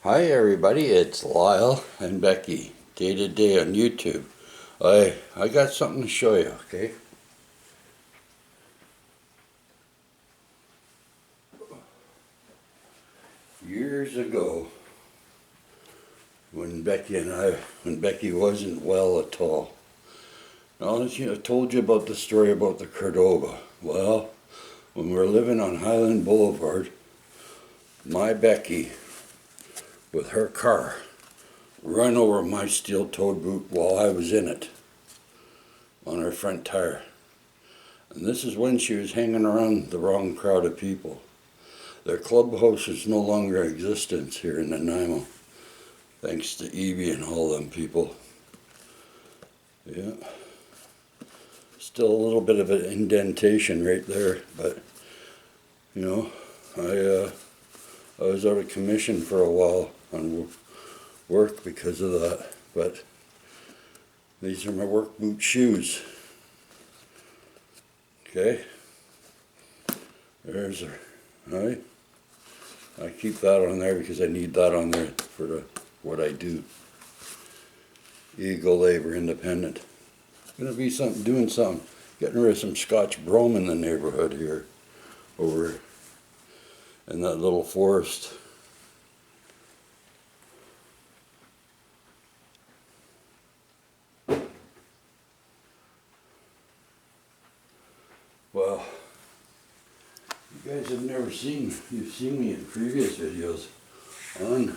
Hi everybody, it's Lyle and Becky, day to day on YouTube. I got something to show you, okay? Years ago, when Becky wasn't well at all. Now, I told you about the story about the Cordoba. Well, when we were living on Highland Boulevard, my Becky, with her car, run over my steel-toed boot while I was in it, on her front tire. And this is when she was hanging around the wrong crowd of people. Their clubhouse is no longer in existence here in Nanaimo, thanks to Evie and all them people. Yeah. Still a little bit of an indentation right there, but you know, I was out of commission for a while on work because of that, but these are my work boot shoes. Okay, there's her. All right, I keep that on there because I need that on there for what I do. Eagle Labor Independent. Gonna be doing something, getting rid of some Scotch brome in the neighborhood here, over in that little forest. Well, you guys have you've seen me in previous videos on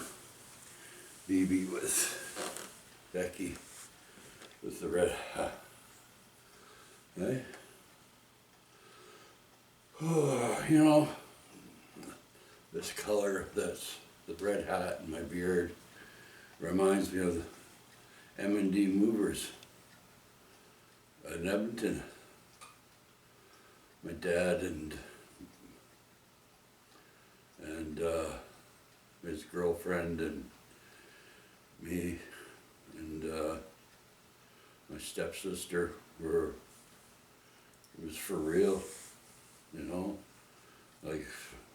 BB with Becky with the red hat. Right? Oh, you know, this color, that's the red hat and my beard, reminds me of the M&D movers in Edmonton. My dad and his girlfriend and me and my stepsister it was for real, you know, like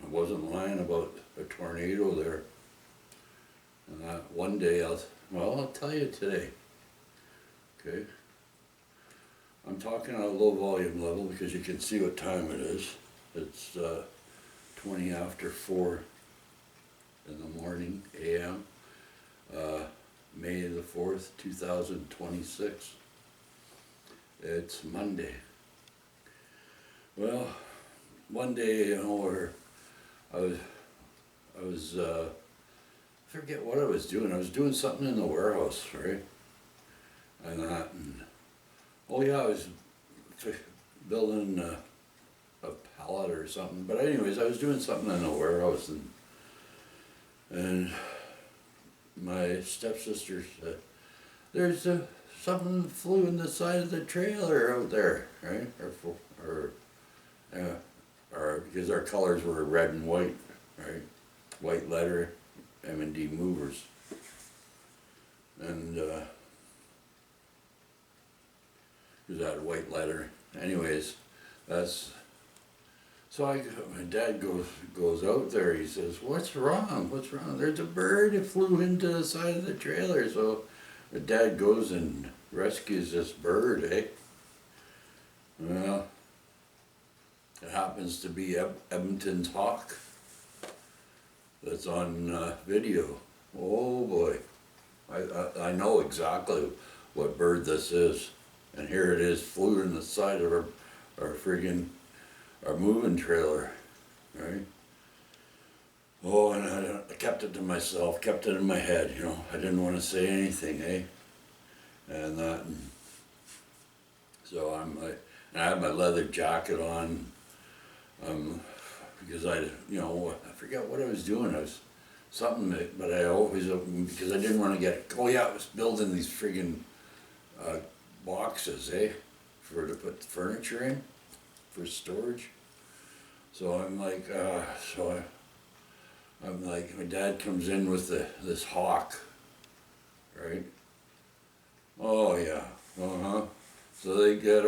I wasn't lying about a tornado there. And one day I'll tell you today, okay? I'm talking on a low volume level because you can see what time it is. It's 20 after 4 in the morning, a.m., May the 4th, 2026. It's Monday. Well, one day, you know, where I was I forget what I was doing. I was doing something in the warehouse, right? And oh yeah, I was building a pallet or something. But anyways, I was doing something in the warehouse, and my stepsister said, "There's something flew in the side of the trailer out there, right?" Or because our colors were red and white, right? White letter, M&D movers, and because I had white letter. Anyways, that's so my dad goes out there. He says, "What's wrong? What's wrong?" "There's a bird. It flew into the side of the trailer." So my dad goes and rescues this bird, eh? Well, it happens to be Edmonton's hawk that's on video. Oh boy, I know exactly what bird this is, and here it is, flew in the side of our friggin' our moving trailer, right? Oh, and I kept it to myself, kept it in my head, you know. I didn't want to say anything, eh? And so and I had my leather jacket on, because I forget what I was doing. I was something, but I always, because I didn't want to oh yeah, I was building these friggin' boxes, eh? To put the furniture in, for storage. So I'm like, my dad comes in with this hawk, right? Oh yeah, So they get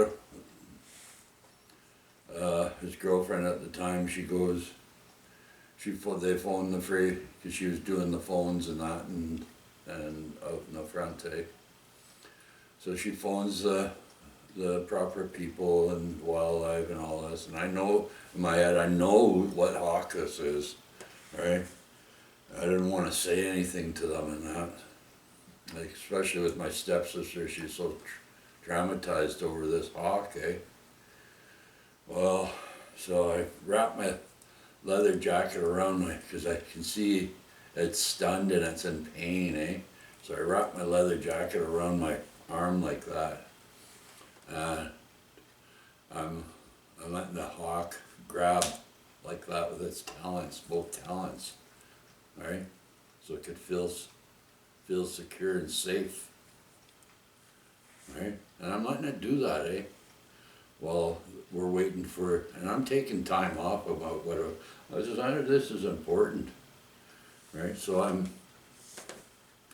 his girlfriend at the time. She they phoned the freight because she was doing the phones and that and out in the front, eh? So she phones the proper people and wildlife and all this, and I know in my head I know what hawk this is, right? I didn't want to say anything to them and that, like, especially with my stepsister. She's so traumatized over this hawk, eh? Well, so I wrapped my leather jacket around my, because I can see it's stunned and it's in pain, eh? So I wrapped my leather jacket around my arm like that. I'm letting the hawk grab like that with its talons, both talons, right? So it could feel secure and safe, right? And I'm letting it do that, eh? Well, we're waiting for, and I'm taking time off about what I decided this is important, right? So I'm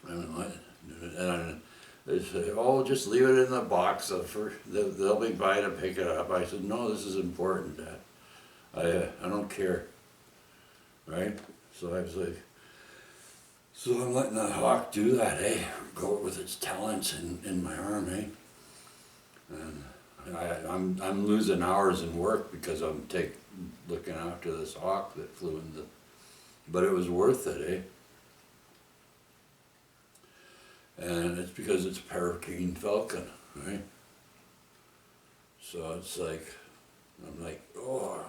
and they say, oh, just leave it in the box. They'll be by to pick it up. I said, no, this is important, Dad. I don't care, right? So I was like, so I'm letting the hawk do that, eh? Go with its talons in my arm, eh? And I'm losing hours in work because I'm looking after this hawk that flew in but it was worth it, eh? And it's because it's a peregrine falcon, right? So it's like, I'm like, oh,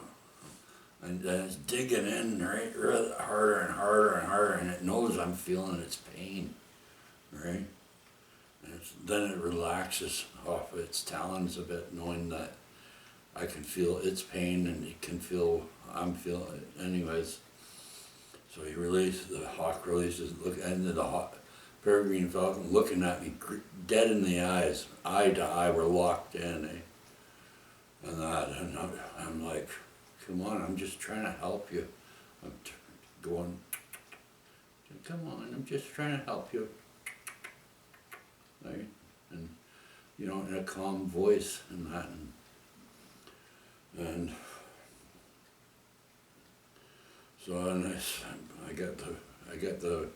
and then it's digging in, right, really harder and harder and harder, and it knows I'm feeling its pain, right? And then it relaxes off its talons a bit, knowing that I can feel its pain and it can feel, I'm feeling it. Anyways, so the hawk releases, and the peregrine falcon looking at me dead in the eyes, eye to eye, we're locked in, eh? And I'm like, come on, I'm just trying to help you. I'm going, come on, I'm just trying to help you. Right? And, you know, in a calm voice and that. And so I get the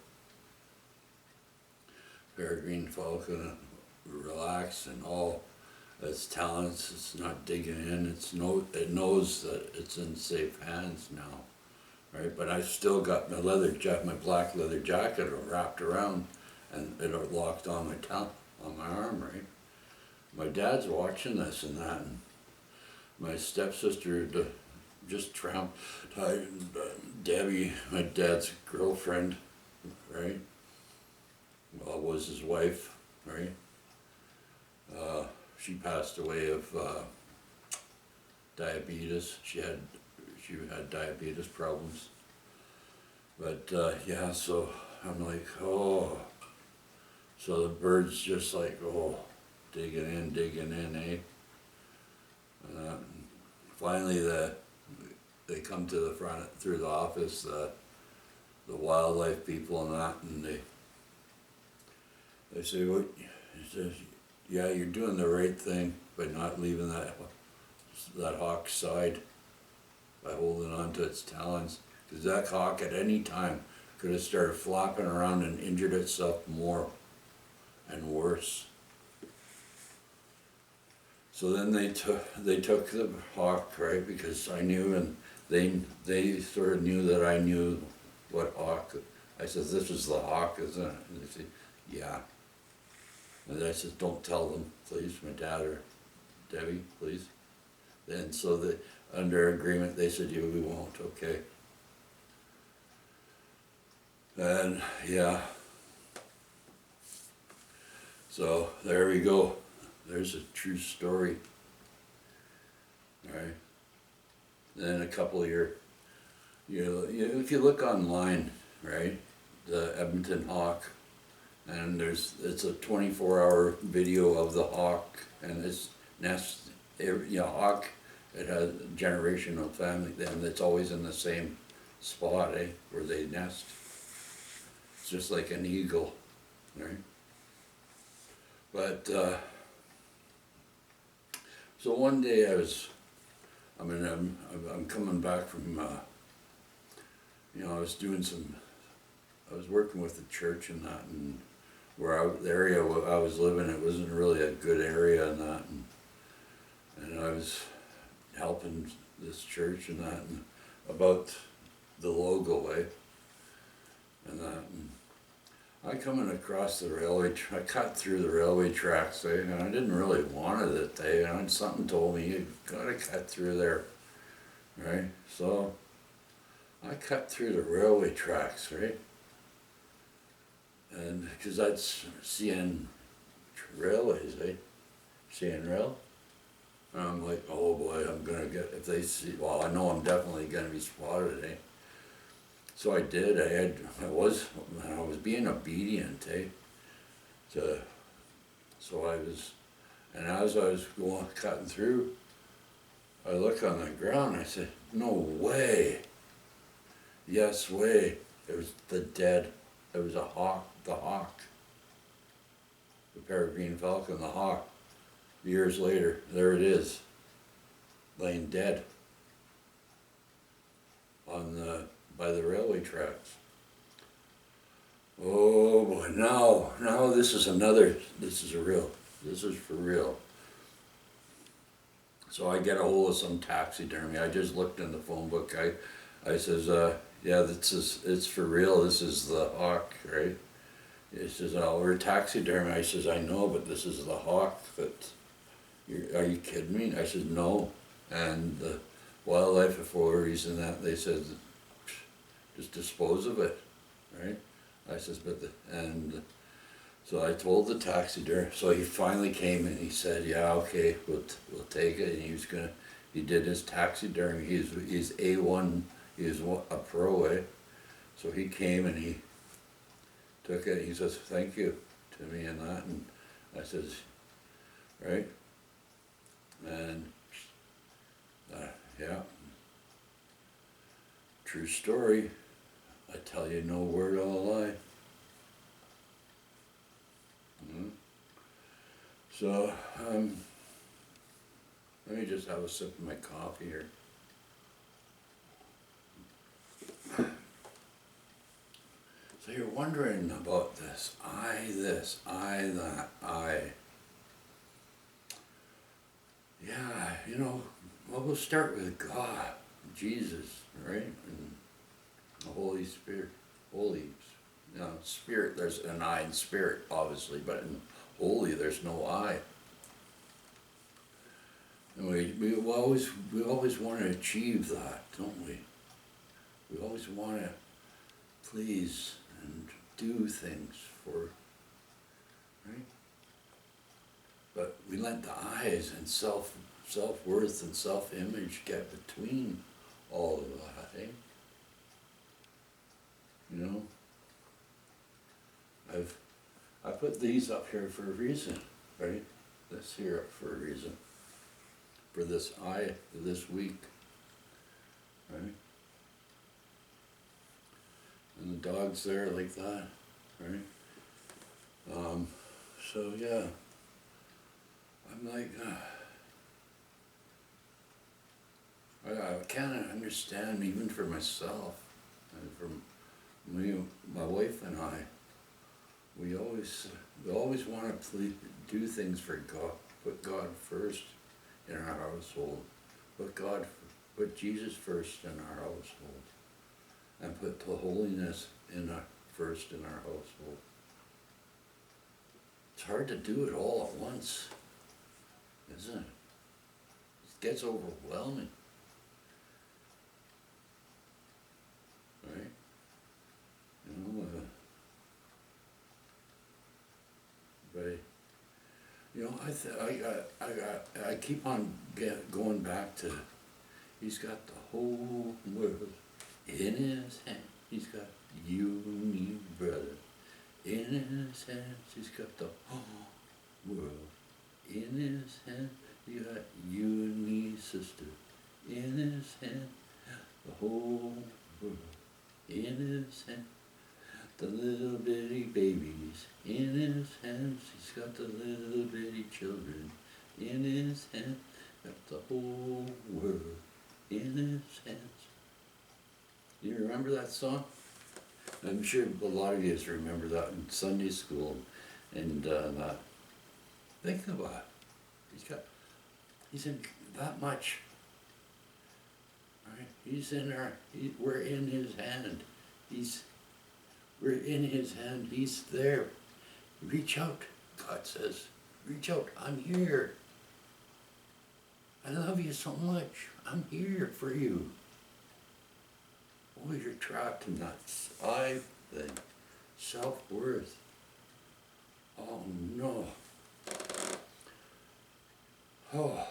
peregrine falcon relaxed and all its talents. It's not digging in. It knows that it's in safe hands now, right? But I still got my black leather jacket wrapped around, and it locked on my arm, right? My dad's watching this and that, and my stepsister just tied Debbie, my dad's girlfriend, right? Well, was his wife, right? She passed away of diabetes. She had diabetes problems. But yeah, so I'm like, oh. So the bird's just like, oh, digging in, eh? Finally, they come to the front through the office, the wildlife people and that, and they say, what? He says, yeah, you're doing the right thing by not leaving that hawk's side, by holding on to its talons, because that hawk at any time could have started flapping around and injured itself more and worse. So then they took the hawk, right, because I knew, and they sort of knew that I knew what hawk. I said, this is the hawk, isn't it? And they said, yeah. And I said, don't tell them, please, my dad or Debbie, please. And so under agreement, they said, yeah, we won't, okay. And yeah. So there we go. There's a true story. All right. Then a couple of if you look online, right, the Edmonton hawk, and it's a 24-hour video of the hawk and its nest. Hawk, it has a generational family, and it's always in the same spot, where they nest. It's just like an eagle, right? But so one day I'm coming back from I was doing I was working with the church and that, and the area where I was living, it wasn't really a good area and that, and I was helping this church and that, and about the logo, and that, and I coming across the I cut through the railway tracks, and I didn't really want it that day, and something told me, you gotta cut through there, right? So, I cut through the railway tracks, right? And, because that's CN Railways, CN Rail. And I'm like, oh boy, I'm gonna get, if they see, well, I know I'm definitely gonna be spotted, So I did, I was being obedient, so I was, and as I was cutting through, I look on the ground, I said, no way. Yes way. It was it was a hawk, the hawk. The peregrine falcon, the hawk. Years later, there it is, laying dead by the railway tracks. Oh boy, now this is for real. So I get a hold of some taxidermy. I just looked in the phone book. I says, yeah, it's for real. This is the hawk, right? He says, oh, we're taxidermy. I says, I know, but this is the hawk. Are you kidding me? I said, no. And the wildlife authorities and that, they said, just dispose of it, right? I says, so I told the taxidermist. So he finally came and he said, yeah, okay, we'll take it. And he did his taxidermy. He's A1, he's a pro, So he came and he took it. He says, thank you to me and that. And I says, right? And yeah, true story. I tell you, no word of a lie. So, let me just have a sip of my coffee here. So you're wondering about this, I that, Yeah, well, we'll start with God, Jesus, right? And the Holy Spirit, Spirit, there's an I in Spirit, obviously, but in Holy, there's no I. And we always want to achieve that, don't we? We always want to please and do things for, right? But we let the eyes and self-worth and self-image get between all of that, I put these up here for a reason, right? This here up for a reason. For this eye, for this week, right? And the dog's there like that, right? So yeah, I'm like, I can't understand even for myself, and from my wife and I. We always want to do things for God, put God first in our household, put Jesus first in our household, and put the holiness first in our household. It's hard to do it all at once, isn't it? It gets overwhelming, right? I keep on going back to, he's got the whole world in his hand. He's got you and me, brother. In his hands, he's got the whole world. In his hand, he got you and me, sister. In his hand, the whole world. In his hand, the little bitty babies. In his hands, he's got the little bitty children. In his hand, got the whole world. In his hands. Do you remember that song? I'm sure a lot of you remember that in Sunday school, and that. Think about it. He's in that much. Right? We're in his hand. We're in his hand. He's there. Reach out, God says. Reach out. I'm here. I love you so much. I'm here for you. Oh, you're trapped in that I thing. Self-worth. Oh no. Oh.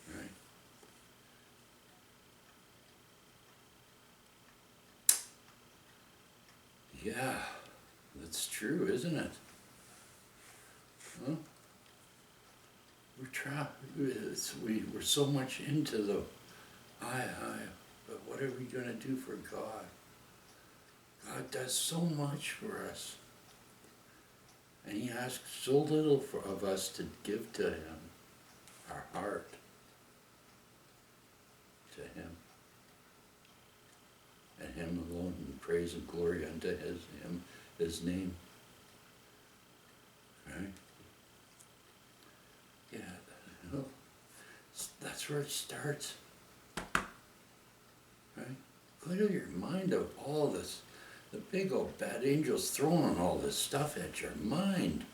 Right. Yeah, that's true, isn't it? Huh? We're trapped. We're so much into the I, but what are we going to do for God? God does so much for us. And he asks so little of us to give to him, our heart to him. And him alone, and praise and glory unto his name. Right? Yeah, that's where it starts. Right? Clear your mind of all this. The big old bad angel's throwing all this stuff at your mind,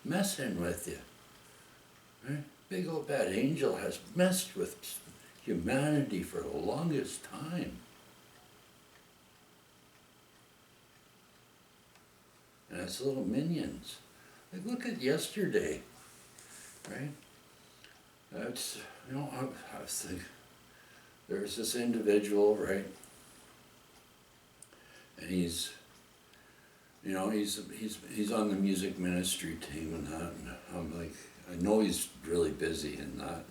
messing with you. Right? Big old bad angel has messed with humanity for the longest time. And it's little minions. Like, look at yesterday, right? That's, I was thinking, there's this individual, right? And he's on the music ministry team and that, and I'm like, I know he's really busy and that,